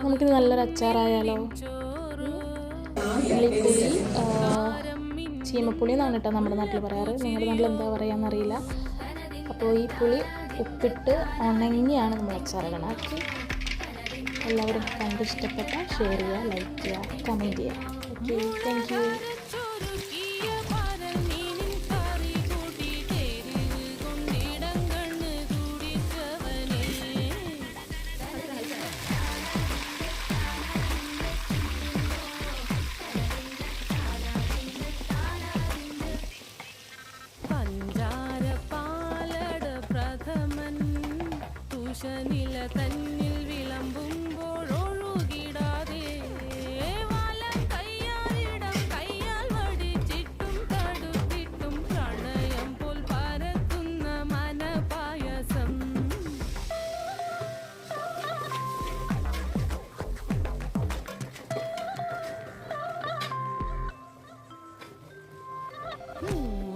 നമുക്കിത് നല്ലൊരു അച്ചാറായാലോ. പുളി ചീമപ്പുളി എന്നാണ് കേട്ടോ നമ്മുടെ നാട്ടിൽ പറയാറ്. നിങ്ങളുടെ നാട്ടിൽ എന്താ പറയാന്നറിയില്ല. അപ്പോൾ ഈ പുളി ഉപ്പിട്ട് ഉണങ്ങിയാണ് നമ്മൾ അച്ചാറിടണം. ഓക്കെ, എല്ലാവരും കണ്ട് ഇഷ്ടപ്പെട്ട ഷെയർ ചെയ്യുക, ലൈക്ക് ചെയ്യുക, കമൻറ്റ് ചെയ്യുക. Okay, thank you. നില തന്നിൽ വിളമ്പുമ്പോഴൊഴുകിടാതെ വലം കയ്യാലിടം കയ്യാൽ വടിച്ചിട്ടും തടുത്തിട്ടും പ്രണയം പോൽ പരത്തുന്ന മനപായസം.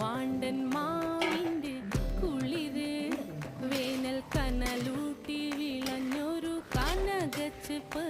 വാണ്ടൻ മാവിൻ്റെ കുളിര് വേനൽ കനലൂട്ടി വിളഞ്ഞൊരു കനകച്ചെപ്പ്.